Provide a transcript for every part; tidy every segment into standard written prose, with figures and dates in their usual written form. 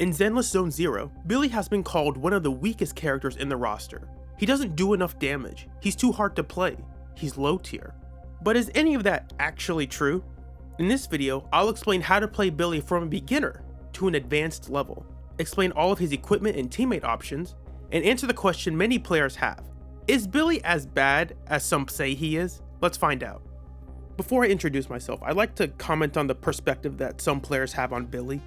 In Zenless Zone 0, Billy has been called one of the weakest characters in the roster. He doesn't do enough damage, he's too hard to play, he's low tier. But is any of that actually true? In this video, I'll explain how to play Billy from a beginner to an advanced level, explain all of his equipment and teammate options, and answer the question many players have. Is Billy as bad as some say he is? Let's find out. Before I introduce myself, I'd like to comment on the perspective that some players have on Billy.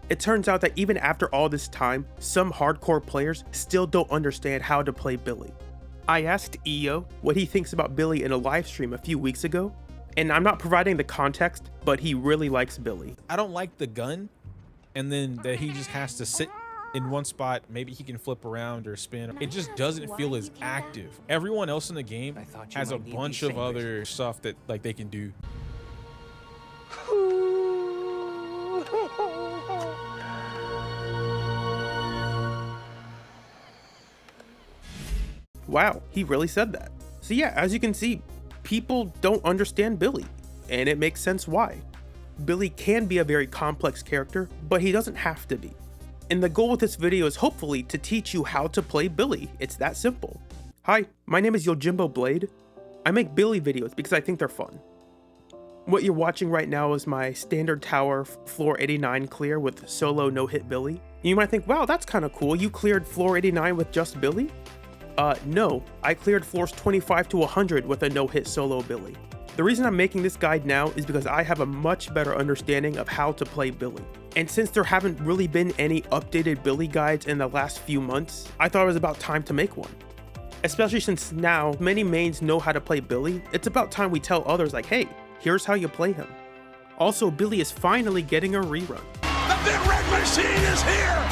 It turns out that even after all this time, some hardcore players still don't understand how to play Billy. I asked EO what he thinks about Billy in a live stream a few weeks ago, and I'm not providing the context, but he really likes Billy. I don't like the gun, and then that he just has to sit in one spot. Maybe he can flip around or spin. It just doesn't feel as active. Everyone else in the game has a bunch of other stuff that like they can do. Wow, he really said that. So yeah, as you can see, people don't understand Billy, and it makes sense why. Billy can be a very complex character, but he doesn't have to be. And the goal with this video is hopefully to teach you how to play Billy. It's that simple. Hi, my name is Yojimbo Blade. I make Billy videos because I think they're fun. What you're watching right now is my standard tower floor 89 clear with solo no-hit Billy. You might think, wow, that's kind of cool. You cleared floor 89 with just Billy? No, I cleared floors 25 to 100 with a no-hit solo Billy. The reason I'm making this guide now is because I have a much better understanding of how to play Billy. And since there haven't really been any updated Billy guides in the last few months, I thought it was about time to make one. Especially since now many mains know how to play Billy, it's about time we tell others like, hey, here's how you play him. Also, Billy is finally getting a rerun. The big red machine is here!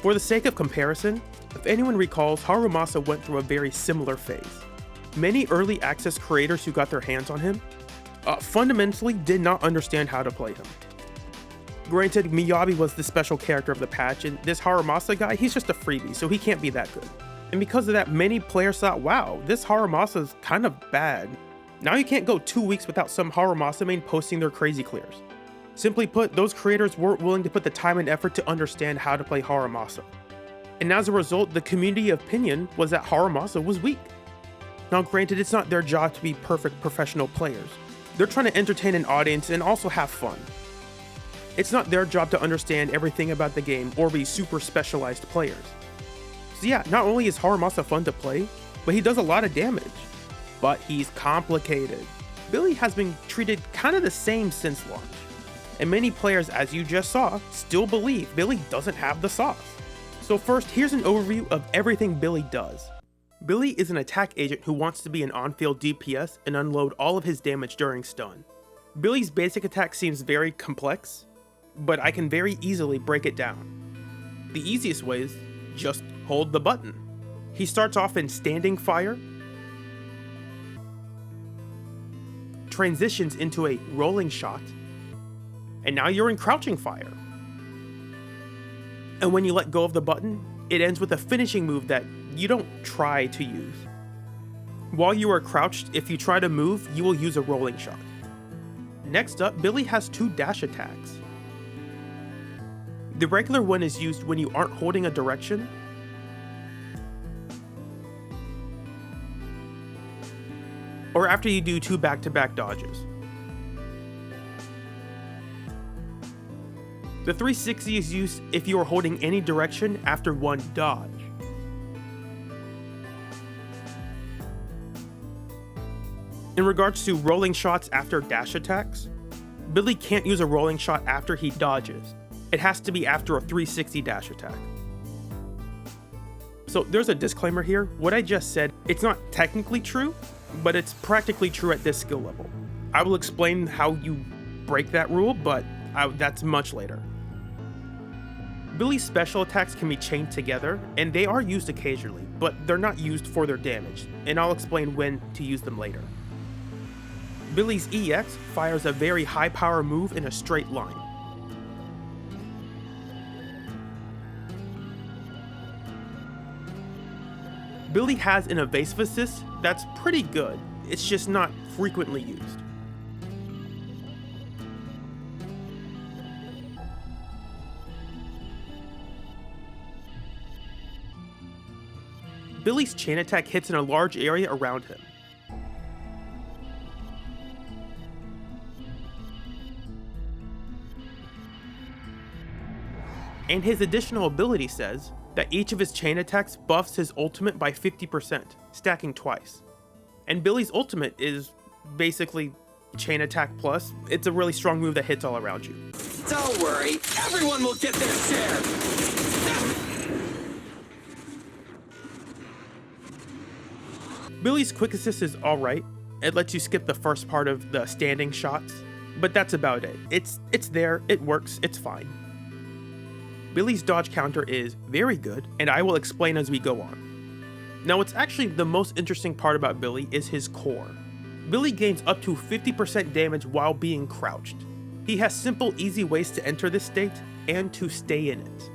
For the sake of comparison, if anyone recalls, Harumasa went through a very similar phase. Many early access creators who got their hands on him fundamentally did not understand how to play him. Granted, Miyabi was the special character of the patch, and this Harumasa guy, he's just a freebie, so he can't be that good. And because of that, many players thought, wow, this Harumasa is kind of bad. Now you can't go 2 weeks without some Harumasa main posting their crazy clears. Simply put, those creators weren't willing to put the time and effort to understand how to play Harumasa. And as a result, the community opinion was that Harumasa was weak. Now granted, it's not their job to be perfect professional players. They're trying to entertain an audience and also have fun. It's not their job to understand everything about the game or be super specialized players. So yeah, not only is Harumasa fun to play, but he does a lot of damage. But he's complicated. Billy has been treated kind of the same since launch. And many players, as you just saw, still believe Billy doesn't have the sauce. So first, here's an overview of everything Billy does. Billy is an attack agent who wants to be an on-field DPS and unload all of his damage during stun. Billy's basic attack seems very complex, but I can very easily break it down. The easiest way is just hold the button. He starts off in standing fire, transitions into a rolling shot, and now you're in crouching fire. And when you let go of the button, it ends with a finishing move that you don't try to use. While you are crouched, if you try to move, you will use a rolling shot. Next up, Billy has 2 dash attacks. The regular one is used when you aren't holding a direction, or after you do 2 back-to-back dodges. The 360 is used if you are holding any direction after 1 dodge. In regards to rolling shots after dash attacks, Billy can't use a rolling shot after he dodges. It has to be after a 360 dash attack. So there's a disclaimer here. What I just said, it's not technically true, but it's practically true at this skill level. I will explain how you break that rule, but that's much later. Billy's special attacks can be chained together, and they are used occasionally, but they're not used for their damage, and I'll explain when to use them later. Billy's EX fires a very high power move in a straight line. Billy has an evasive assist that's pretty good, it's just not frequently used. Billy's chain attack hits in a large area around him. And his additional ability says that each of his chain attacks buffs his ultimate by 50%, stacking twice. And Billy's ultimate is basically chain attack plus. It's a really strong move that hits all around you. Don't worry, everyone will get their share. Billy's quick assist is alright. It lets you skip the first part of the standing shots, but that's about it. It's there, it works, it's fine. Billy's dodge counter is very good, and I will explain as we go on. Now, what's actually the most interesting part about Billy is his core. Billy gains up to 50% damage while being crouched. He has simple, easy ways to enter this state and to stay in it.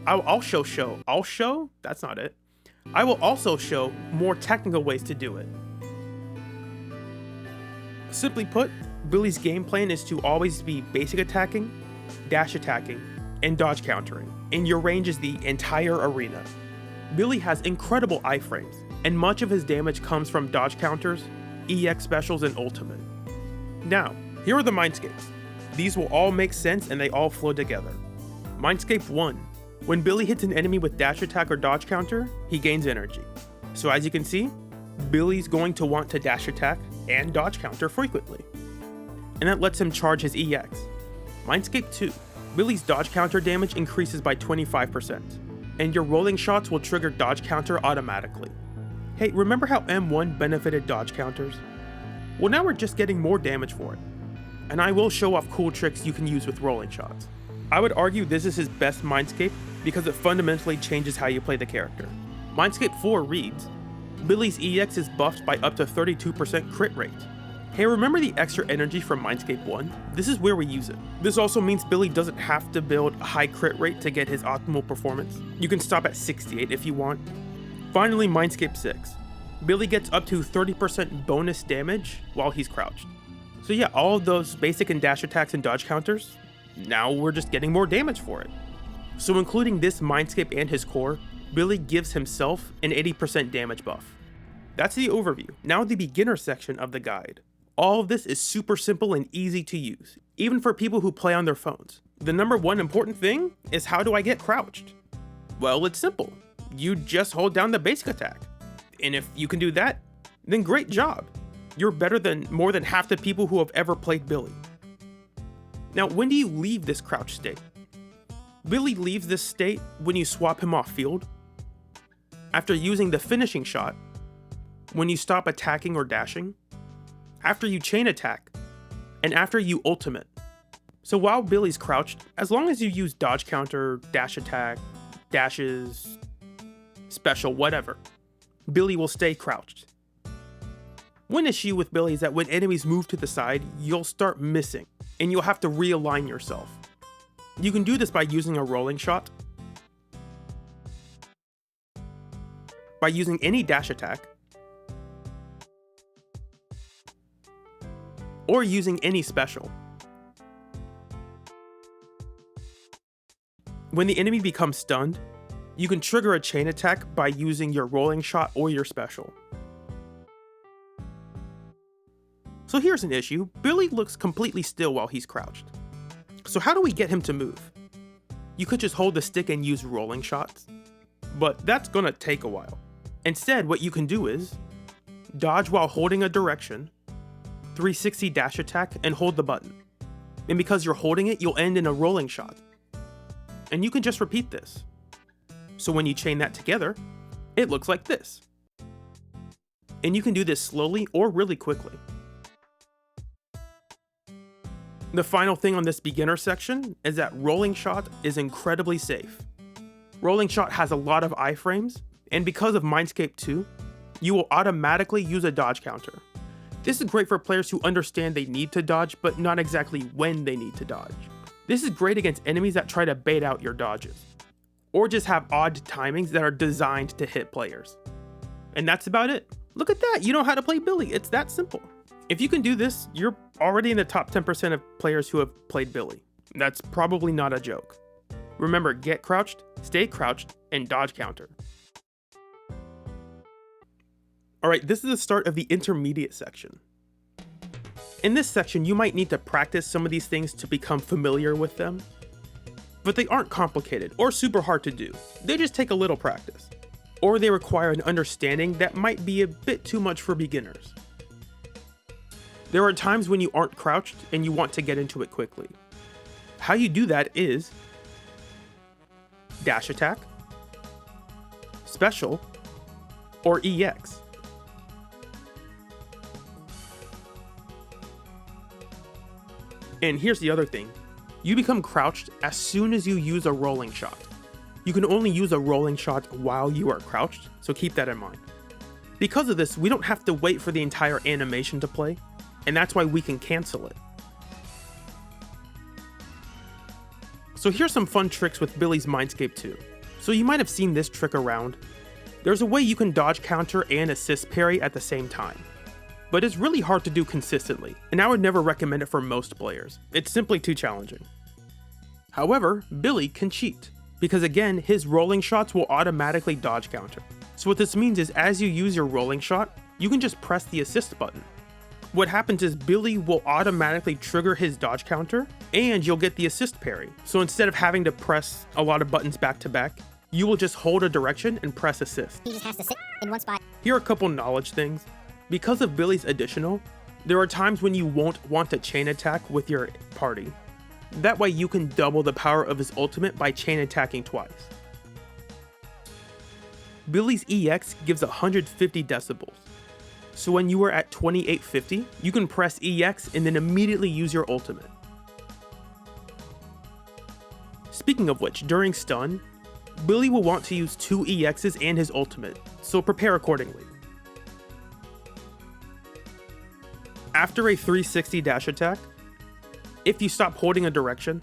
I will also show more technical ways to do it. Simply put, Billy's game plan is to always be basic attacking, dash attacking, and dodge countering, and your range is the entire arena. Billy has incredible iframes, and much of his damage comes from dodge counters, EX specials, and ultimate. Now, here are the mindscapes. These will all make sense and they all flow together. Mindscape 1. When Billy hits an enemy with dash attack or dodge counter, he gains energy. So as you can see, Billy's going to want to dash attack and dodge counter frequently. And that lets him charge his EX. Mindscape 2. Billy's dodge counter damage increases by 25%, and your rolling shots will trigger dodge counter automatically. Hey, remember how M1 benefited dodge counters? Well, now we're just getting more damage for it. And I will show off cool tricks you can use with rolling shots. I would argue this is his best mindscape because it fundamentally changes how you play the character. Mindscape 4 reads, Billy's EX is buffed by up to 32% crit rate. Hey, remember the extra energy from Mindscape 1? This is where we use it. This also means Billy doesn't have to build a high crit rate to get his optimal performance. You can stop at 68 if you want. Finally, Mindscape 6. Billy gets up to 30% bonus damage while he's crouched. So yeah, all of those basic and dash attacks and dodge counters, now we're just getting more damage for it. So including this Mindscape and his core, Billy gives himself an 80% damage buff. That's the overview. Now the beginner section of the guide. All of this is super simple and easy to use, even for people who play on their phones. The number one important thing is, how do I get crouched? Well, it's simple. You just hold down the basic attack. And if you can do that, then great job. You're better than more than half the people who have ever played Billy. Now, when do you leave this crouch state? Billy leaves this state when you swap him off field, after using the finishing shot, when you stop attacking or dashing, after you chain attack, and after you ultimate. So while Billy's crouched, as long as you use dodge counter, dash attack, dashes, special, whatever, Billy will stay crouched. One issue with Billy is that when enemies move to the side, you'll start missing, and you'll have to realign yourself. You can do this by using a rolling shot, by using any dash attack, or using any special. When the enemy becomes stunned, you can trigger a chain attack by using your rolling shot or your special. So here's an issue. Billy looks completely still while he's crouched. So how do we get him to move? You could just hold the stick and use rolling shots, but that's gonna take a while. Instead, what you can do is dodge while holding a direction, 360 dash attack, and hold the button. And because you're holding it, you'll end in a rolling shot. And you can just repeat this. So when you chain that together, it looks like this. And you can do this slowly or really quickly. The final thing on this beginner section is that rolling shot is incredibly safe. Rolling shot has a lot of iframes, and because of Mindscape 2, you will automatically use a dodge counter. This is great for players who understand they need to dodge, but not exactly when they need to dodge. This is great against enemies that try to bait out your dodges, or just have odd timings that are designed to hit players. And that's about it. Look at that, you know how to play Billy, it's that simple. If you can do this, you're already in the top 10% of players who have played Billy. That's probably not a joke. Remember, get crouched, stay crouched, and dodge counter. Alright, this is the start of the intermediate section. In this section, you might need to practice some of these things to become familiar with them, but they aren't complicated or super hard to do. They just take a little practice, or they require an understanding that might be a bit too much for beginners. There are times when you aren't crouched and you want to get into it quickly. How you do that is dash attack, special, or EX. And here's the other thing, you become crouched as soon as you use a rolling shot. You can only use a rolling shot while you are crouched, so keep that in mind. Because of this, we don't have to wait for the entire animation to play, and that's why we can cancel it. So here's some fun tricks with Billy's Mindscape 2. So you might have seen this trick around. There's a way you can dodge counter and assist parry at the same time, but it's really hard to do consistently, and I would never recommend it for most players. It's simply too challenging. However, Billy can cheat, because again, his rolling shots will automatically dodge counter. So what this means is as you use your rolling shot, you can just press the assist button. What happens is Billy will automatically trigger his dodge counter, and you'll get the assist parry. So instead of having to press a lot of buttons back to back, you will just hold a direction and press assist. He just has to sit in one spot. Here are a couple knowledge things. Because of Billy's additional, there are times when you won't want to chain attack with your party. That way you can double the power of his ultimate by chain attacking twice. Billy's EX gives 150 decibels. So when you are at 2850, you can press EX and then immediately use your ultimate. Speaking of which, during stun, Billy will want to use 2 EXs and his ultimate, so prepare accordingly. After a 360 dash attack, if you stop holding a direction,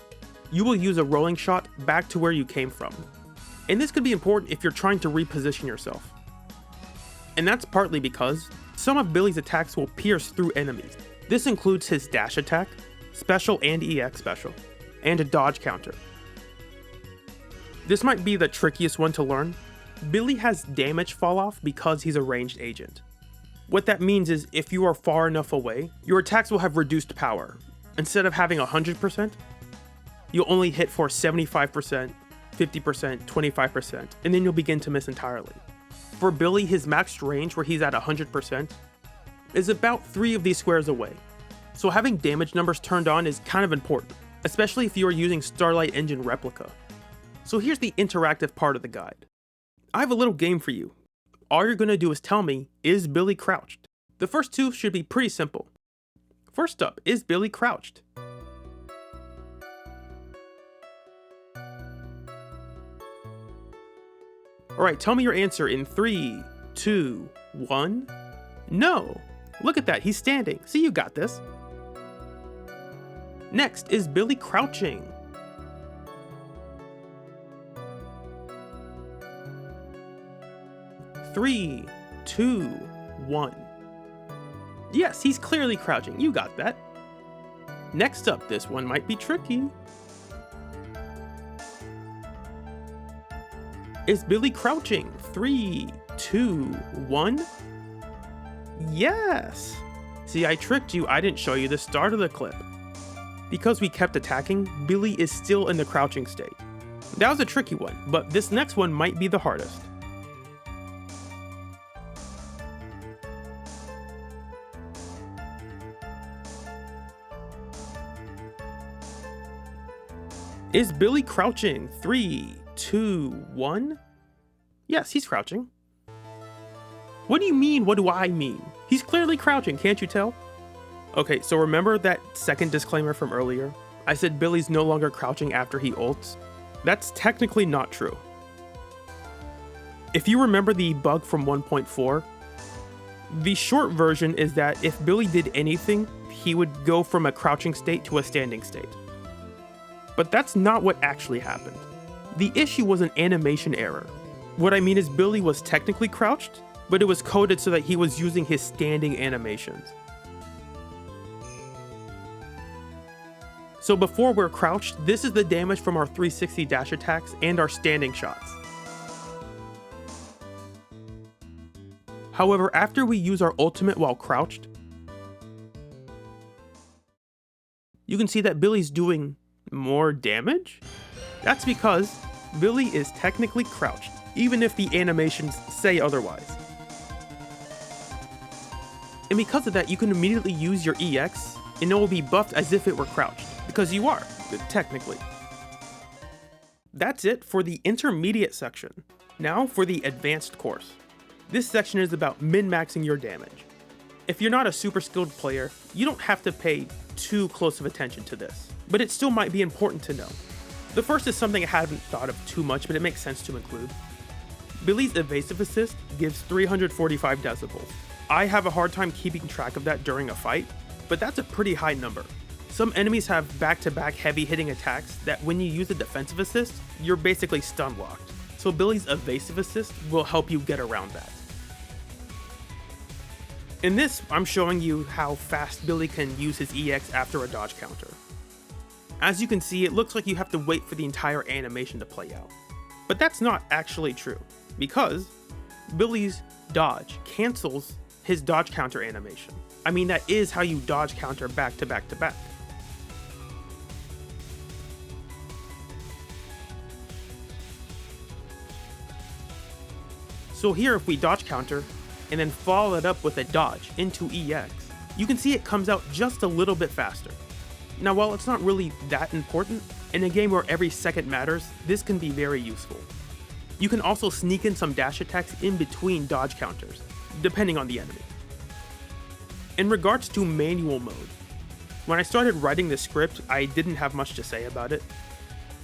you will use a rolling shot back to where you came from. And this could be important if you're trying to reposition yourself. And that's partly because some of Billy's attacks will pierce through enemies. This includes his dash attack, special and EX special, and a dodge counter. This might be the trickiest one to learn. Billy has damage fall off because he's a ranged agent. What that means is if you are far enough away, your attacks will have reduced power. Instead of having 100%, you'll only hit for 75%, 50%, 25%, and then you'll begin to miss entirely. For Billy, his maxed range where he's at 100% is about 3 of these squares away. So having damage numbers turned on is kind of important, especially if you are using Starlight Engine Replica. So here's the interactive part of the guide. I have a little game for you. All you're going to do is tell me, is Billy crouched? The first 2 should be pretty simple. First up, is Billy crouched? Alright, tell me your answer in 3, 2, 1. No! Look at that, he's standing. See, you got this. Next, is Billy crouching? Three, 2, 1. Yes, he's clearly crouching. You got that. Next up, this one might be tricky. Is Billy crouching? 3, 2, 1. Yes. See, I tricked you. I didn't show you the start of the clip. Because we kept attacking, Billy is still in the crouching state. That was a tricky one, but this next one might be the hardest. Is Billy crouching? 3, 2, 1. Yes, he's crouching. What do you mean? What do I mean? He's clearly crouching, can't you tell? Okay, so remember that second disclaimer from earlier? I said Billy's no longer crouching after he ults. That's technically not true. If you remember the bug from 1.4, the short version is that if Billy did anything, he would go from a crouching state to a standing state. But that's not what actually happened. The issue was an animation error. What I mean is Billy was technically crouched, but it was coded so that he was using his standing animations. So before we're crouched, this is the damage from our 360 dash attacks and our standing shots. However, after we use our ultimate while crouched, you can see that Billy's doing more damage? That's because Billy is technically crouched, even if the animations say otherwise. And because of that, you can immediately use your EX, and it will be buffed as if it were crouched, because you are, technically. That's it for the intermediate section. Now for the advanced course. This section is about min-maxing your damage. If you're not a super skilled player, you don't have to pay too close of attention to this, but it still might be important to know. The first is something I haven't thought of too much, but it makes sense to include. Billy's evasive assist gives 345 decibels. I have a hard time keeping track of that during a fight, but that's a pretty high number. Some enemies have back-to-back heavy hitting attacks that when you use a defensive assist, you're basically stun locked. So Billy's evasive assist will help you get around that. In this, I'm showing you how fast Billy can use his EX after a dodge counter. As you can see, it looks like you have to wait for the entire animation to play out. But that's not actually true, because Billy's dodge cancels his dodge counter animation. I mean, that is how you dodge counter back to back to back. So here, if we dodge counter, and then follow it up with a dodge into EX, you can see it comes out just a little bit faster. Now, while it's not really that important, in a game where every second matters, this can be very useful. You can also sneak in some dash attacks in between dodge counters, depending on the enemy. In regards to manual mode, when I started writing the script, I didn't have much to say about it.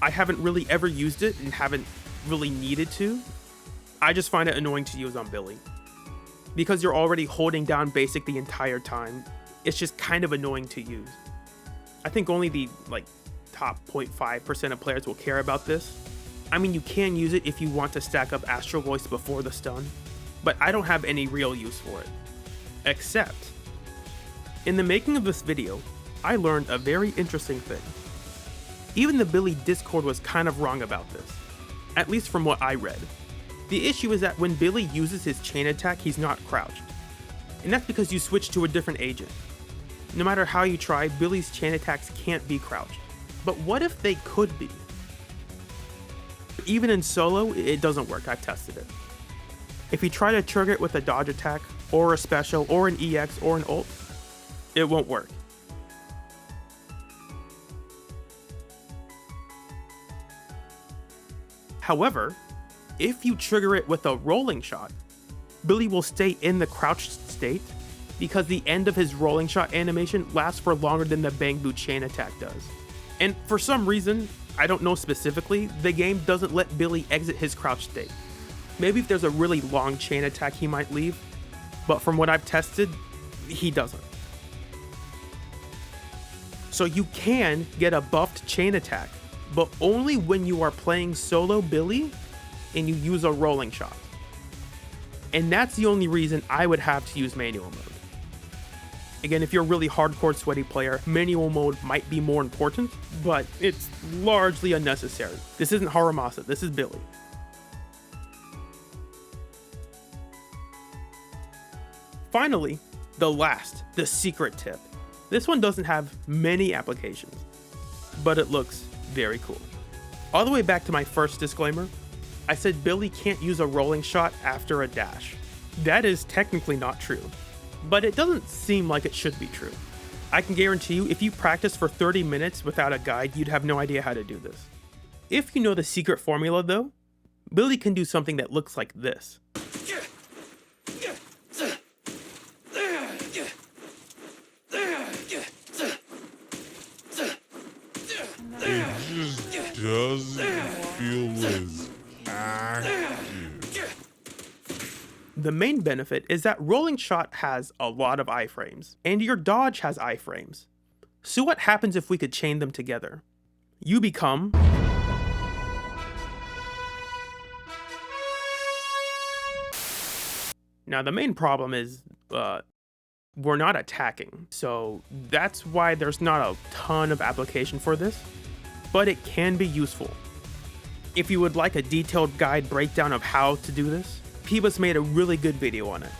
I haven't really ever used it and haven't really needed to. I just find it annoying to use on Billy. Because you're already holding down basic the entire time, it's just kind of annoying to use. I think only the top 0.5% of players will care about this. I mean, you can use it if you want to stack up Astral Voice before the stun, but I don't have any real use for it. Except, in the making of this video, I learned a very interesting thing. Even the Billy Discord was kind of wrong about this, at least from what I read. The issue is that when Billy uses his chain attack, he's not crouched. And that's because you switch to a different agent. No matter how you try, Billy's chain attacks can't be crouched. But what if they could be? Even in solo, it doesn't work, I've tested it. If you try to trigger it with a dodge attack, or a special, or an EX, or an ult, it won't work. However, if you trigger it with a rolling shot, Billy will stay in the crouched state because the end of his rolling shot animation lasts for longer than the Bang Boo chain attack does. And for some reason, I don't know specifically, the game doesn't let Billy exit his crouched state. Maybe if there's a really long chain attack he might leave, but from what I've tested, he doesn't. So you can get a buffed chain attack, but only when you are playing solo Billy and you use a rolling shot. And that's the only reason I would have to use manual mode. Again, if you're a really hardcore sweaty player, manual mode might be more important, but it's largely unnecessary. This isn't Harumasa, this is Billy. Finally, the secret tip. This one doesn't have many applications, but it looks very cool. All the way back to my first disclaimer, I said Billy can't use a rolling shot after a dash. That is technically not true, but it doesn't seem like it should be true. I can guarantee you, if you practice for 30 minutes without a guide, you'd have no idea how to do this. If you know the secret formula though, Billy can do something that looks like this. It just doesn't feel as active. The main benefit is that rolling shot has a lot of iframes, and your dodge has iframes. So what happens if we could chain them together? You become Now the main problem is we're not attacking, so that's why there's not a ton of application for this, but it can be useful. If you would like a detailed guide breakdown of how to do this, Peebus made a really good video on it.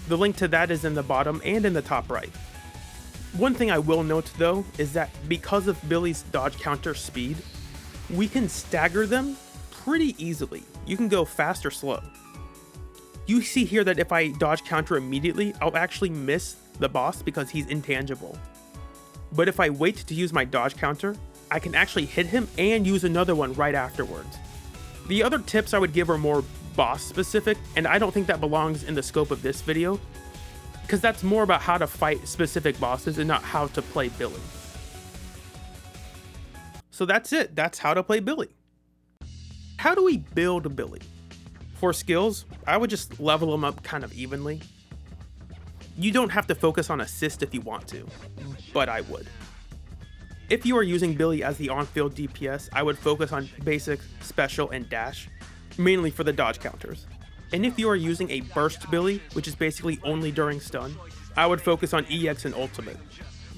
The link to that is in the bottom and in the top right. One thing I will note though is that because of Billy's dodge counter speed, we can stagger them pretty easily. You can go fast or slow. You see here that if I dodge counter immediately, I'll actually miss the boss because he's intangible. But if I wait to use my dodge counter, I can actually hit him and use another one right afterwards. The other tips I would give are more boss specific, and I don't think that belongs in the scope of this video, because that's more about how to fight specific bosses and not how to play Billy. So that's it, that's how to play Billy. How do we build Billy? For skills, I would just level them up kind of evenly. You don't have to focus on assist if you want to, but I would. If you are using Billy as the on-field DPS, I would focus on basic, special, and dash, mainly for the dodge counters. And if you are using a burst Billy, which is basically only during stun, I would focus on EX and ultimate.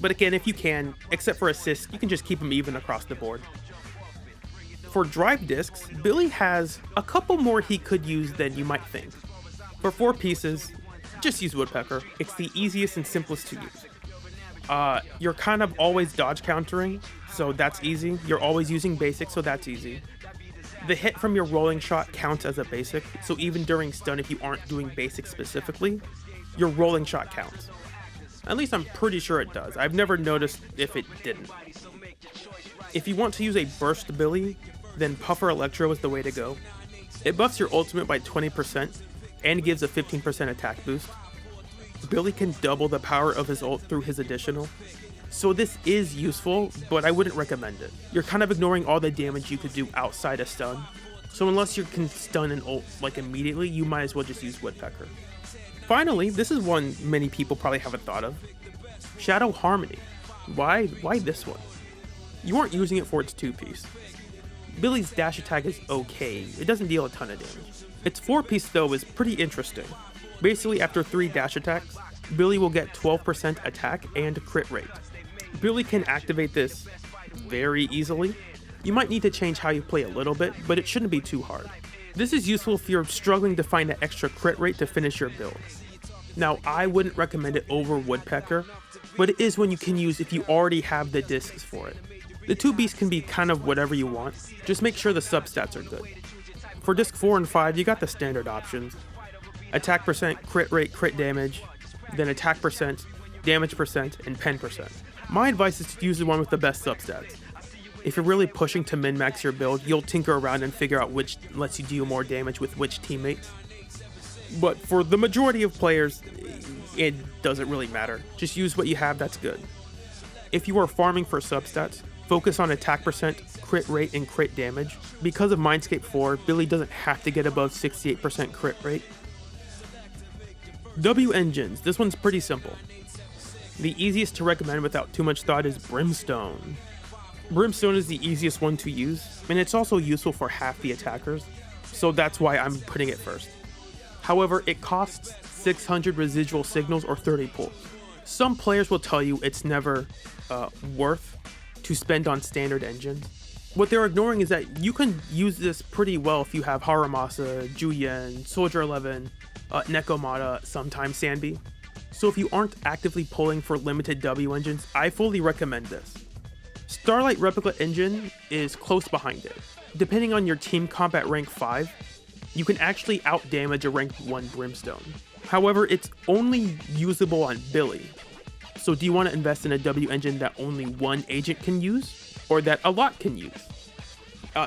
But again, if you can, except for assist, you can just keep them even across the board. For drive discs, Billy has a couple more he could use than you might think. For 4 pieces, just use Woodpecker. It's the easiest and simplest to use. You're kind of always dodge countering, so that's easy. You're always using basic, so that's easy. The hit from your rolling shot counts as a basic, so even during stun, if you aren't doing basic specifically, your rolling shot counts. At least I'm pretty sure it does. I've never noticed if it didn't. If you want to use a burst Billy, then Puffer Electro is the way to go. It buffs your ultimate by 20% and gives a 15% attack boost. Billy can double the power of his ult through his additional. So this is useful, but I wouldn't recommend it. You're kind of ignoring all the damage you could do outside of stun. So unless you can stun and ult like immediately, you might as well just use Woodpecker. Finally, this is one many people probably haven't thought of. Shadow Harmony. Why this one? You aren't using it for its 2-piece. Billy's dash attack is okay, it doesn't deal a ton of damage. Its 4-piece though is pretty interesting. Basically after 3 dash attacks, Billy will get 12% attack and crit rate. Billy can activate this very easily. You might need to change how you play a little bit, but it shouldn't be too hard. This is useful if you're struggling to find that extra crit rate to finish your build. Now, I wouldn't recommend it over Woodpecker, but it is one you can use if you already have the discs for it. The 2 beasts can be kind of whatever you want, just make sure the substats are good. For disc 4 and 5, you got the standard options. Attack percent, crit rate, crit damage, then attack percent, damage percent, and pen percent. My advice is to use the one with the best substats. If you're really pushing to min-max your build, you'll tinker around and figure out which lets you deal more damage with which teammates. But for the majority of players, it doesn't really matter. Just use what you have, that's good. If you are farming for substats, focus on attack percent, crit rate, and crit damage. Because of Mindscape 4, Billy doesn't have to get above 68% crit rate. W engines, this one's pretty simple. The easiest to recommend without too much thought is Brimstone. Brimstone is the easiest one to use, and it's also useful for half the attackers, so that's why I'm putting it first. However, it costs 600 residual signals or 30 pulls. Some players will tell you it's never worth to spend on standard engines. What they're ignoring is that you can use this pretty well if you have Haramasa, Juyen, Soldier 11, Nekomata, sometimes Anby. So if you aren't actively pulling for limited W engines, I fully recommend this. Starlight Replica engine is close behind it. Depending on your team comp at rank 5, you can actually out-damage a rank 1 Brimstone. However, it's only usable on Billy. So do you want to invest in a W engine that only one agent can use, or that a lot can use?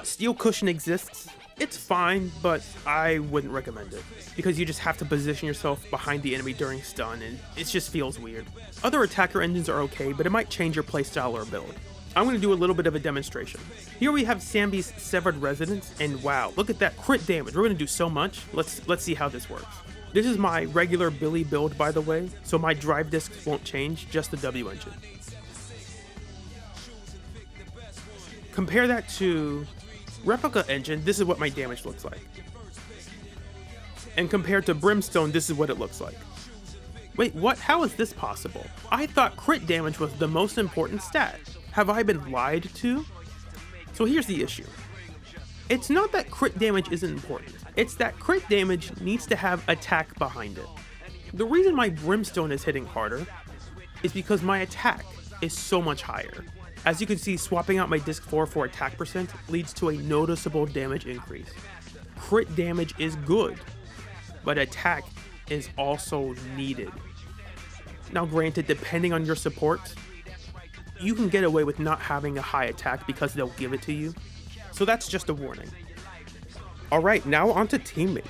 Steel Cushion exists. It's fine, but I wouldn't recommend it, because you just have to position yourself behind the enemy during stun, and it just feels weird. Other attacker engines are okay, but it might change your playstyle or build. I'm going to do a little bit of a demonstration. Here we have Sambi's Severed Resonance, and wow, look at that crit damage. We're going to do so much. Let's see how this works. This is my regular Billy build, by the way, so my drive discs won't change, just the W engine. Compare that to Replica engine, this is what my damage looks like. And compared to Brimstone, this is what it looks like. Wait, what? How is this possible? I thought crit damage was the most important stat. Have I been lied to? So here's the issue. It's not that crit damage isn't important. It's that crit damage needs to have attack behind it. The reason my Brimstone is hitting harder is because my attack is so much higher. As you can see, swapping out my disc 4 for attack percent leads to a noticeable damage increase. Crit damage is good, but attack is also needed. Now granted, depending on your supports, you can get away with not having a high attack because they'll give it to you. So that's just a warning. Alright, now on to teammates.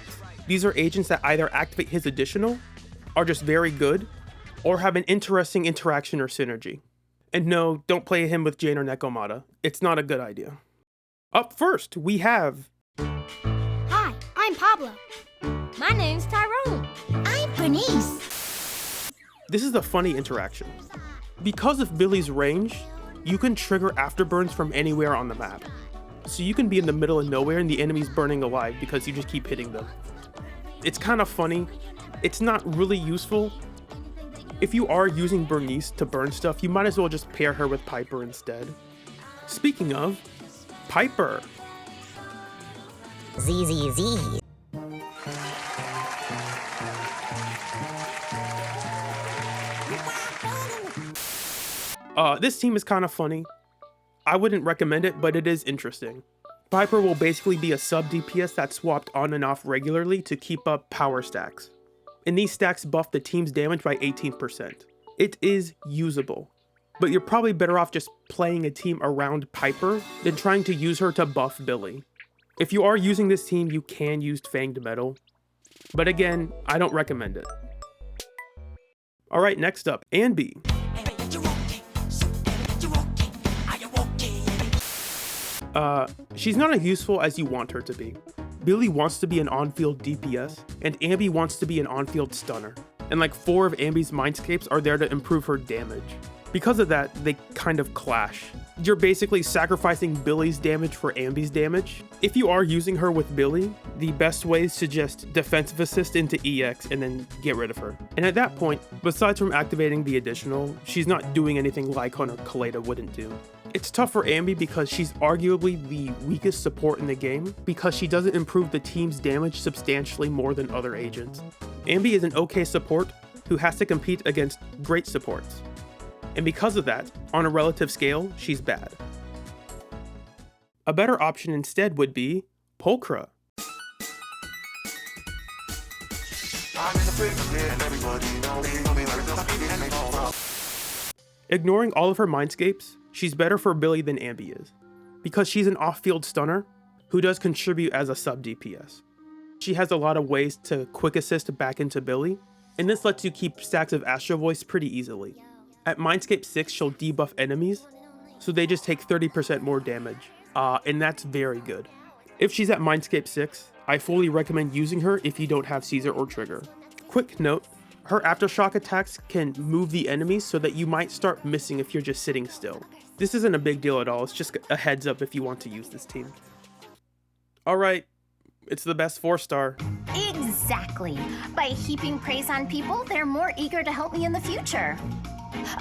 These are agents that either activate his additional, are just very good, or have an interesting interaction or synergy. And no, don't play him with Jane or Nekomata. It's not a good idea. Up first, we have... Hi, I'm Pablo. My name's Tyrone. I'm Burnice. This is a funny interaction. Because of Billy's range, you can trigger afterburns from anywhere on the map. So you can be in the middle of nowhere and the enemy's burning alive because you just keep hitting them. It's kind of funny. It's not really useful. If you are using Burnice to burn stuff, you might as well just pair her with Piper instead. Speaking of, Piper. ZZZ. This team is kind of funny. I wouldn't recommend it, but it is interesting. Piper will basically be a sub DPS that's swapped on and off regularly to keep up power stacks. And these stacks buff the team's damage by 18%. It is usable, but you're probably better off just playing a team around Piper than trying to use her to buff Billy. If you are using this team, you can use Fanged Metal, but again, I don't recommend it. Alright, next up, Anby. She's not as useful as you want her to be. Billy wants to be an on-field DPS, and Anby wants to be an on-field stunner. And like 4 of Anby's Mindscapes are there to improve her damage. Because of that, they kind of clash. You're basically sacrificing Billy's damage for Anby's damage. If you are using her with Billy, the best way is to just defensive assist into EX and then get rid of her. And at that point, besides from activating the additional, she's not doing anything Lycon or Kaleda wouldn't do. It's tough for Anby because she's arguably the weakest support in the game because she doesn't improve the team's damage substantially more than other agents. Anby is an okay support who has to compete against great supports. And because of that, on a relative scale, she's bad. A better option instead would be Pulchra. Ignoring all of her Mindscapes, she's better for Billy than Anby is, because she's an off-field stunner who does contribute as a sub DPS. She has a lot of ways to quick assist back into Billy, and this lets you keep stacks of Astra Voice pretty easily. At Mindscape 6, she'll debuff enemies, so they just take 30% more damage, and that's very good. If she's at Mindscape 6, I fully recommend using her if you don't have Caesar or Trigger. Quick note, her Aftershock attacks can move the enemies so that you might start missing if you're just sitting still. This isn't a big deal at all, it's just a heads up if you want to use this team. Alright, it's the best 4-star. Exactly. By heaping praise on people, they're more eager to help me in the future.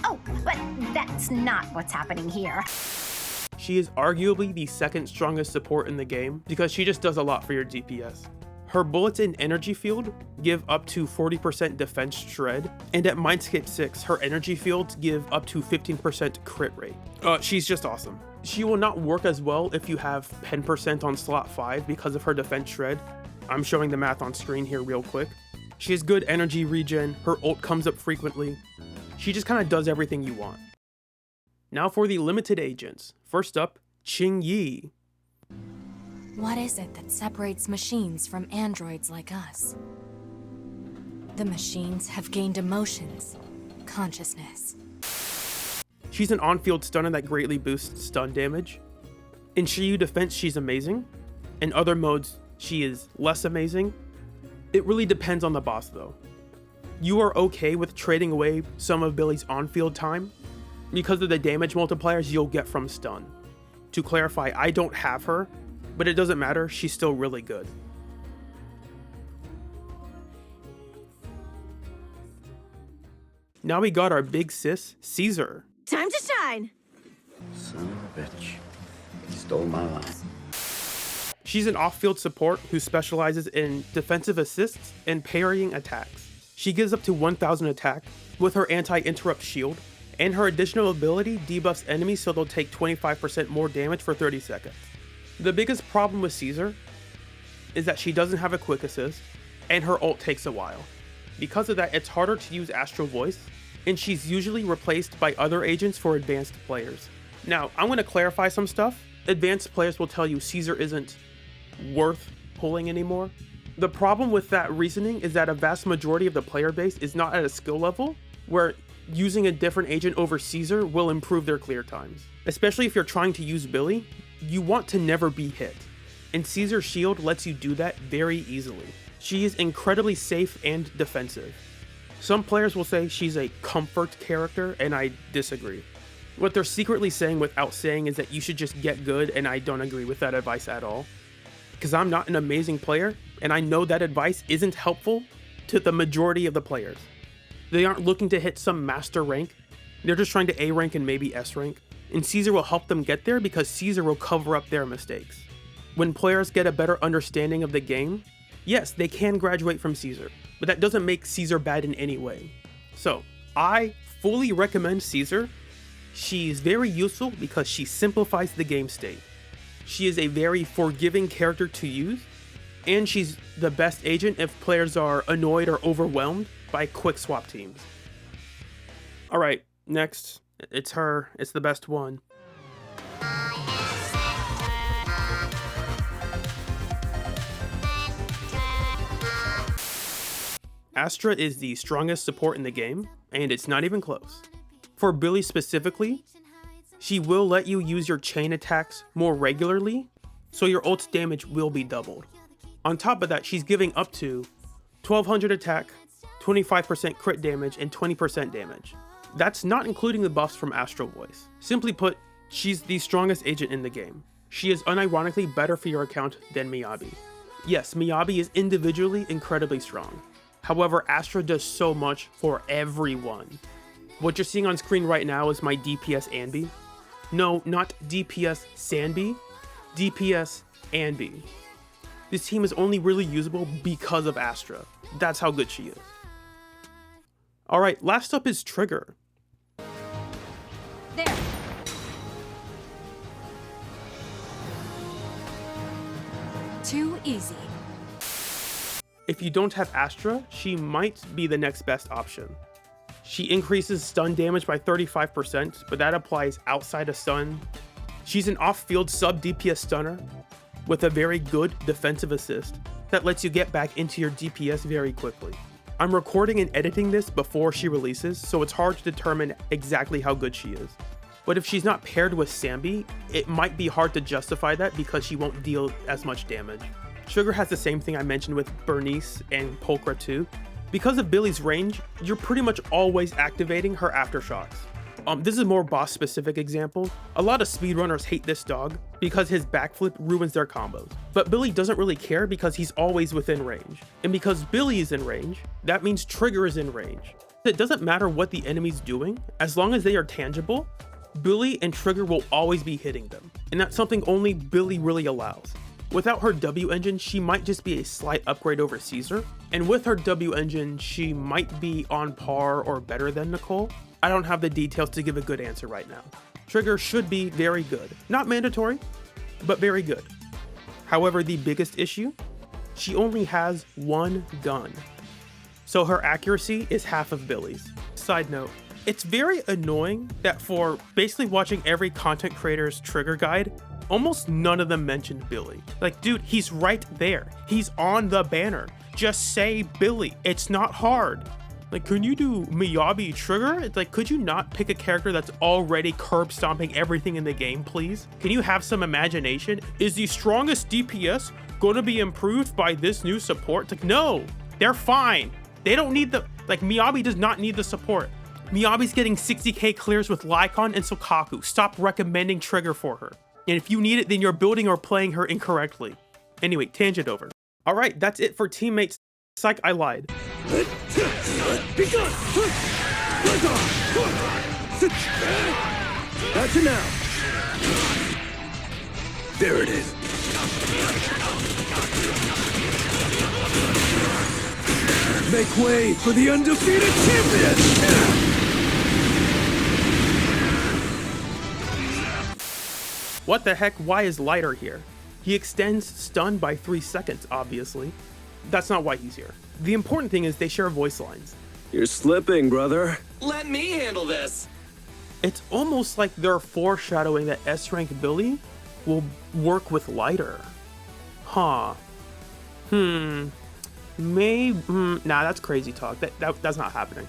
Oh, but that's not what's happening here. She is arguably the second strongest support in the game because she just does a lot for your DPS. Her bullets in Energy Field give up to 40% defense shred, and at Mindscape 6, her energy fields give up to 15% crit rate. She's just awesome. She will not work as well if you have 10% on slot 5 because of her defense shred. I'm showing the math on screen here real quick. She has good energy regen, her ult comes up frequently. She just kind of does everything you want. Now for the limited agents. First up, Qingyi. What is it that separates machines from androids like us? The machines have gained emotions, consciousness. She's an on-field stunner that greatly boosts stun damage. In Shiryu defense, she's amazing. In other modes, she is less amazing. It really depends on the boss though. You are okay with trading away some of Billy's on-field time because of the damage multipliers you'll get from stun. To clarify, I don't have her, but it doesn't matter, she's still really good. Now we got our big sis, Caesar. Time to shine! Son of a bitch. He stole my line. She's an off-field support who specializes in defensive assists and parrying attacks. She gives up to 1000 attack with her anti-interrupt shield, and her additional ability debuffs enemies so they'll take 25% more damage for 30 seconds. The biggest problem with Caesar is that she doesn't have a quick assist, and her ult takes a while. Because of that, it's harder to use Astral Voice, and she's usually replaced by other agents for advanced players. Now, I'm going to clarify some stuff. Advanced players will tell you Caesar isn't worth pulling anymore. The problem with that reasoning is that a vast majority of the player base is not at a skill level where using a different agent over Caesar will improve their clear times. Especially if you're trying to use Billy, you want to never be hit, and Caesar's shield lets you do that very easily. She is incredibly safe and defensive. Some players will say she's a comfort character, and I disagree. What they're secretly saying without saying is that you should just get good, and I don't agree with that advice at all. Because I'm not an amazing player, and I know that advice isn't helpful to the majority of the players. They aren't looking to hit some master rank, they're just trying to A rank and maybe S rank, and Caesar will help them get there because Caesar will cover up their mistakes. When players get a better understanding of the game, yes, they can graduate from Caesar, but that doesn't make Caesar bad in any way. So, I fully recommend Caesar. She's very useful because she simplifies the game state. She is a very forgiving character to use, and she's the best agent if players are annoyed or overwhelmed by quick swap teams. Alright, next, it's her, it's the best one. Astra is the strongest support in the game, and it's not even close. For Billy specifically, she will let you use your chain attacks more regularly, so your ult's damage will be doubled. On top of that, she's giving up to 1200 attack, 25% crit damage, and 20% damage. That's not including the buffs from Astral Voice. Simply put, she's the strongest agent in the game. She is unironically better for your account than Miyabi. Yes, Miyabi is individually incredibly strong. However, Astra does so much for everyone. What you're seeing on screen right now is my DPS Anby. No, not DPS Sanby, DPS Anby. This team is only really usable because of Astra. That's how good she is. Alright, last up is Trigger. There. Too easy. If you don't have Astra, she might be the next best option. She increases stun damage by 35%, but that applies outside of stun. She's an off-field sub-DPS stunner with a very good defensive assist that lets you get back into your DPS very quickly. I'm recording and editing this before she releases, so it's hard to determine exactly how good she is. But if she's not paired with Sanby, it might be hard to justify that because she won't deal as much damage. Trigger has the same thing I mentioned with Burnice and Pulchra too. Because of Billy's range, you're pretty much always activating her aftershocks. This is a more boss specific example. A lot of speedrunners hate this dog because his backflip ruins their combos. But Billy doesn't really care because he's always within range. And because Billy is in range, that means Trigger is in range. It doesn't matter what the enemy's doing, as long as they are tangible, Billy and Trigger will always be hitting them. And that's something only Billy really allows. Without her W engine, she might just be a slight upgrade over Caesar, and with her W engine, she might be on par or better than Nicole. I don't have the details to give a good answer right now. Trigger should be very good. Not mandatory, but very good. However, the biggest issue, she only has one gun, so her accuracy is half of Billy's. Side note, it's very annoying that for basically watching every content creator's Trigger guide, almost none of them mentioned Billy. Like, dude, he's right there. He's on the banner. Just say Billy. It's not hard. Like, can you do Miyabi Trigger? It's like, could you not pick a character that's already curb stomping everything in the game, please? Can you have some imagination? Is the strongest DPS gonna be improved by this new support? It's like, no, they're fine. They don't need the, like, Miyabi does not need the support. Miyabi's getting 60k clears with Lycon and Sokaku. Stop recommending Trigger for her. And if you need it, then you're building or playing her incorrectly. Anyway, tangent over. All right, that's it for teammates. Psych, I lied. That's it now. There it is. make way for the undefeated champion! What the heck? Why is Lighter here? He extends stun by 3 seconds, obviously. That's not why he's here. The important thing is they share voice lines. You're slipping, brother. Let me handle this. It's almost like they're foreshadowing that S-Rank Billy will work with Lighter. Huh. Nah, that's crazy talk. That's not happening.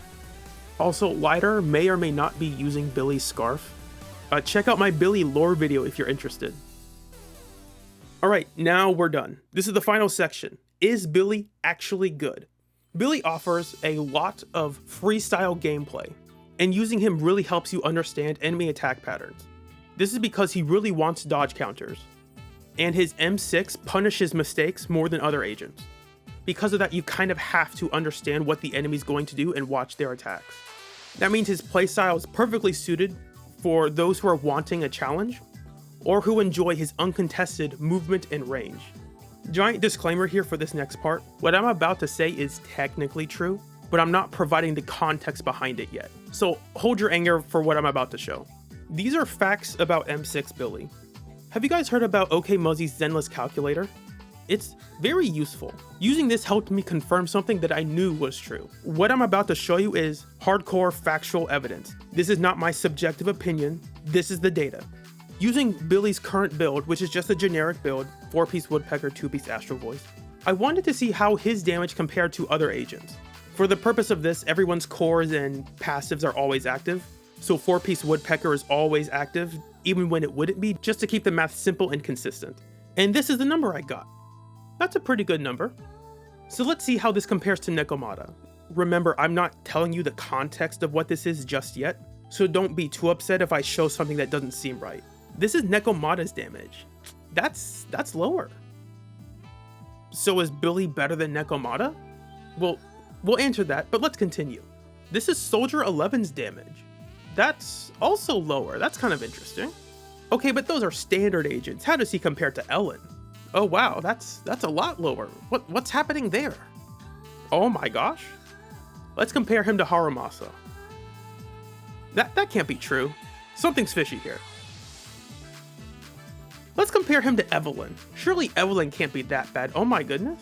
Also, Lighter may or may not be using Billy's scarf. Check out my Billy lore video if you're interested. Alright, now we're done. This is the final section. Is Billy actually good? Billy offers a lot of freestyle gameplay, and using him really helps you understand enemy attack patterns. This is because he really wants dodge counters, and his M6 punishes mistakes more than other agents. Because of that, you kind of have to understand what the enemy's going to do and watch their attacks. That means his playstyle is perfectly suited for those who are wanting a challenge, or who enjoy his uncontested movement and range. Giant disclaimer here for this next part, what I'm about to say is technically true, but I'm not providing the context behind it yet. So hold your anger for what I'm about to show. These are facts about M6 Billy. Have you guys heard about OK Muzzy's Zenless calculator? It's very useful. Using this helped me confirm something that I knew was true. What I'm about to show you is hardcore factual evidence. This is not my subjective opinion, this is the data. Using Billy's current build, which is just a generic build, 4-piece Woodpecker, 2-piece Astro Voice, I wanted to see how his damage compared to other agents. For the purpose of this, everyone's cores and passives are always active, so 4-piece Woodpecker is always active, even when it wouldn't be, just to keep the math simple and consistent. And this is the number I got. That's a pretty good number. So let's see how this compares to Nekomata. Remember, I'm not telling you the context of what this is just yet, so don't be too upset if I show something that doesn't seem right. This is Nekomata's damage. That's lower. So is Billy better than Nekomata? Well, we'll answer that, but let's continue. This is Soldier 11's damage. That's also lower. That's kind of interesting. Okay, but those are standard agents. How does he compare to Ellen? Oh wow, that's a lot lower. What's happening there? Oh my gosh. Let's compare him to Harumasa. That can't be true. Something's fishy here. Let's compare him to Evelyn. Surely Evelyn can't be that bad. Oh my goodness.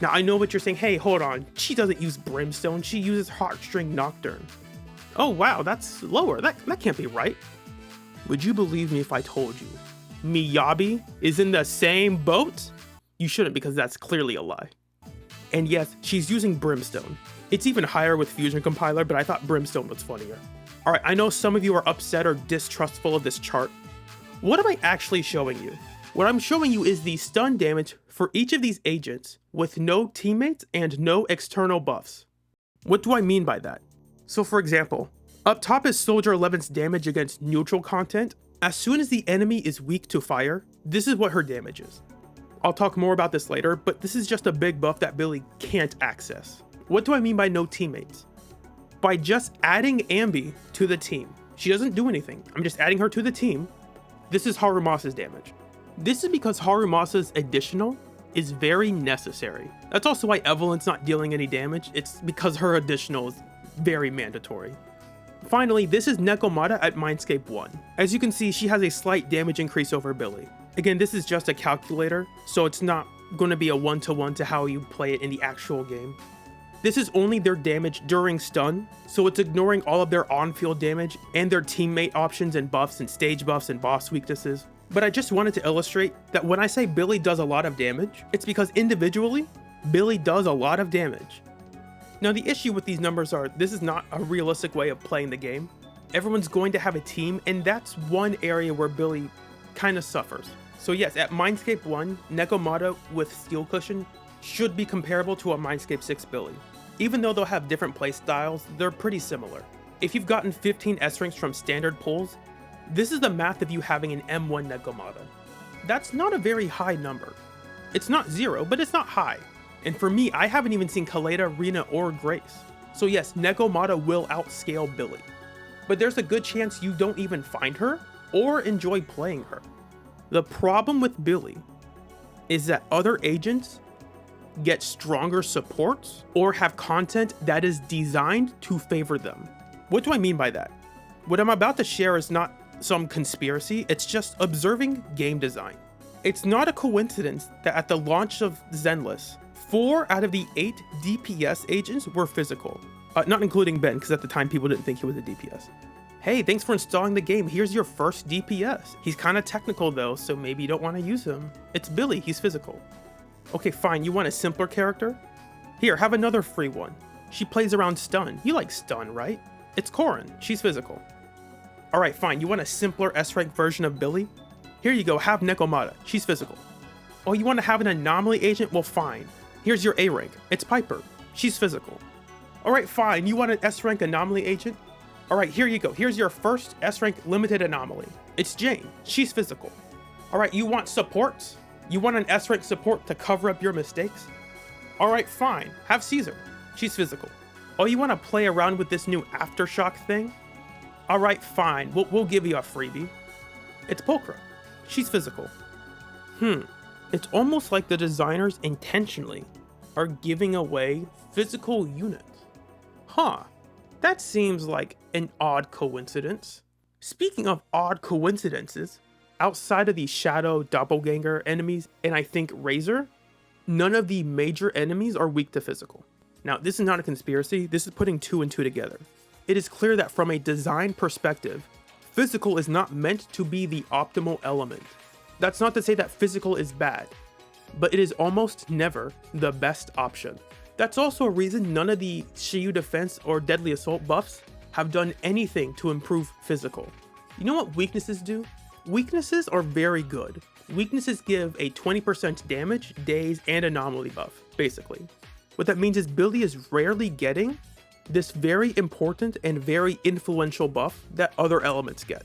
Now I know what you're saying. Hey, hold on. She doesn't use Brimstone. She uses Heartstring Nocturne. Oh wow, that's lower. That can't be right. Would you believe me if I told you Miyabi is in the same boat? You shouldn't, because that's clearly a lie. And yes, she's using Brimstone. It's even higher with Fusion Compiler, but I thought Brimstone was funnier. Alright, I know some of you are upset or distrustful of this chart. What am I actually showing you? What I'm showing you is the stun damage for each of these agents with no teammates and no external buffs. What do I mean by that? So for example, up top is Soldier 11's damage against neutral content. As soon as the enemy is weak to fire, this is what her damage is. I'll talk more about this later, but this is just a big buff that Billy can't access. What do I mean by no teammates? By just adding Anby to the team. She doesn't do anything. I'm just adding her to the team. This is Harumasa's damage. This is because Harumasa's additional is very necessary. That's also why Evelyn's not dealing any damage. It's because her additional is very mandatory. Finally, this is Nekomata at Mindscape 1. As you can see, she has a slight damage increase over Billy. Again, this is just a calculator, so it's not going to be a one-to-one to how you play it in the actual game. This is only their damage during stun, so it's ignoring all of their on-field damage and their teammate options and buffs and stage buffs and boss weaknesses. But I just wanted to illustrate that when I say Billy does a lot of damage, it's because individually, Billy does a lot of damage. Now the issue with these numbers are, this is not a realistic way of playing the game. Everyone's going to have a team, and that's one area where Billy kind of suffers. So yes, at Mindscape 1, Nekomata with Steel Cushion should be comparable to a Mindscape 6 Billy. Even though they'll have different play styles, they're pretty similar. If you've gotten 15 S-ranks from standard pulls, this is the math of you having an M1 Nekomata. That's not a very high number. It's not 0, but it's not high. And for me, I haven't even seen Kaleda, Rina, or Grace. So yes, Nekomata will outscale Billy. But there's a good chance you don't even find her or enjoy playing her. The problem with Billy is that other agents get stronger supports or have content that is designed to favor them. What do I mean by that? What I'm about to share is not some conspiracy, it's just observing game design. It's not a coincidence that at the launch of Zenless, 4 out of the 8 DPS agents were physical. Not including Ben, because at the time people didn't think he was a DPS. Hey, thanks for installing the game, here's your first DPS. He's kind of technical though, so maybe you don't want to use him. It's Billy, he's physical. Okay, fine, you want a simpler character? Here, have another free one. She plays around stun. You like stun, right? It's Corin, she's physical. Alright, fine, you want a simpler S-rank version of Billy? Here you go, have Nekomata, she's physical. Oh, you want to have an anomaly agent? Well, fine. Here's your A rank, it's Piper, she's physical. Alright, fine, you want an S-rank anomaly agent? Alright, here you go, here's your first S-rank limited anomaly. It's Jane, she's physical. Alright, you want supports? You want an S-rank support to cover up your mistakes? Alright, fine, have Caesar, she's physical. Oh, you want to play around with this new Aftershock thing? Alright, fine, we'll give you a freebie. It's Pulchra, she's physical. It's almost like the designers intentionally are giving away physical units. Huh, that seems like an odd coincidence. Speaking of odd coincidences, outside of the Shadow Doppelganger enemies and I think Razor, none of the major enemies are weak to physical. Now, this is not a conspiracy, this is putting 2 and 2 together. It is clear that from a design perspective, physical is not meant to be the optimal element. That's not to say that physical is bad, but it is almost never the best option. That's also a reason none of the Shiyu defense or deadly assault buffs have done anything to improve physical. You know what weaknesses do? Weaknesses are very good. Weaknesses give a 20% damage, daze, and anomaly buff, basically. What that means is Billy is rarely getting this very important and very influential buff that other elements get.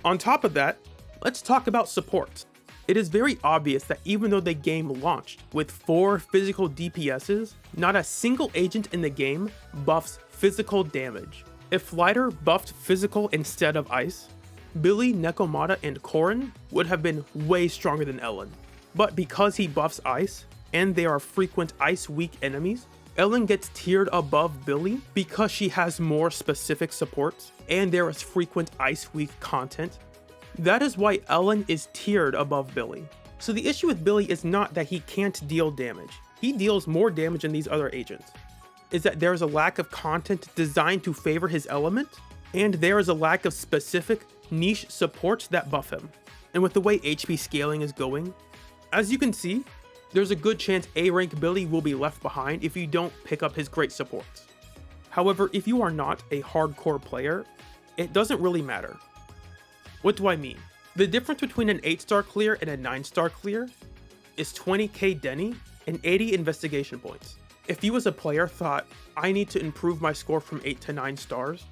On top of that, let's talk about supports. It is very obvious that even though the game launched with 4 physical DPSs, not a single agent in the game buffs physical damage. If Lighter buffed physical instead of ice, Billy, Nekomata, and Corin would have been way stronger than Ellen. But because he buffs ice, and they are frequent ice weak enemies, Ellen gets tiered above Billy because she has more specific supports, and there is frequent ice weak content. That is why Ellen is tiered above Billy. So the issue with Billy is not that he can't deal damage. He deals more damage than these other agents. Is that there is a lack of content designed to favor his element, and there is a lack of specific niche supports that buff him. And with the way HP scaling is going, as you can see, there's a good chance A-rank Billy will be left behind if you don't pick up his great supports. However, if you are not a hardcore player, it doesn't really matter. What do I mean? The difference between an 8-star clear and a 9-star clear is 20k Denny and 80 investigation points. If you as a player thought, I need to improve my score from 8 to 9 stars,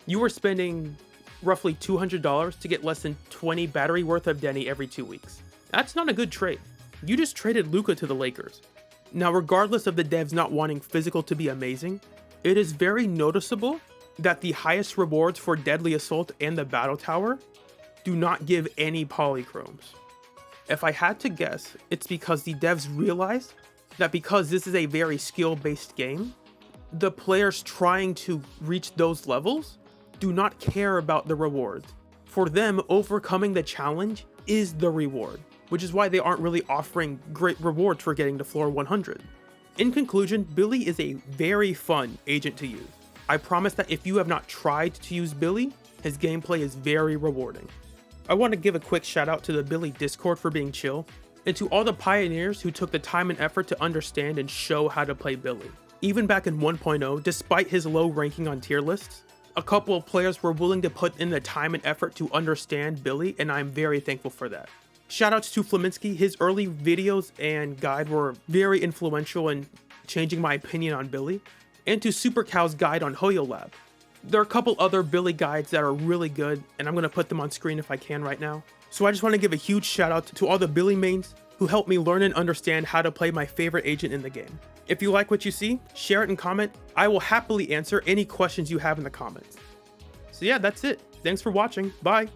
you were spending roughly $200 to get less than 20 battery worth of Denny every 2 weeks. That's not a good trade. You just traded Luka to the Lakers. Now, regardless of the devs not wanting physical to be amazing, it is very noticeable that the highest rewards for Deadly Assault and the Battle Tower do not give any polychromes. If I had to guess, it's because the devs realized that because this is a very skill-based game, the players trying to reach those levels do not care about the rewards. For them, overcoming the challenge is the reward, which is why they aren't really offering great rewards for getting to floor 100. In conclusion, Billy is a very fun agent to use. I promise that if you have not tried to use Billy, his gameplay is very rewarding. I want to give a quick shout out to the Billy Discord for being chill, and to all the pioneers who took the time and effort to understand and show how to play Billy. Even back in 1.0, despite his low ranking on tier lists, a couple of players were willing to put in the time and effort to understand Billy, and I'm very thankful for that. Shoutouts to Flaminsky, his early videos and guide were very influential in changing my opinion on Billy, and to Supercow's guide on Hoyo Lab. There are a couple other Billy guides that are really good, and I'm going to put them on screen if I can right now. So I just want to give a huge shout out to all the Billy mains who helped me learn and understand how to play my favorite agent in the game. If you like what you see, share it and comment. I will happily answer any questions you have in the comments. So yeah, that's it. Thanks for watching. Bye.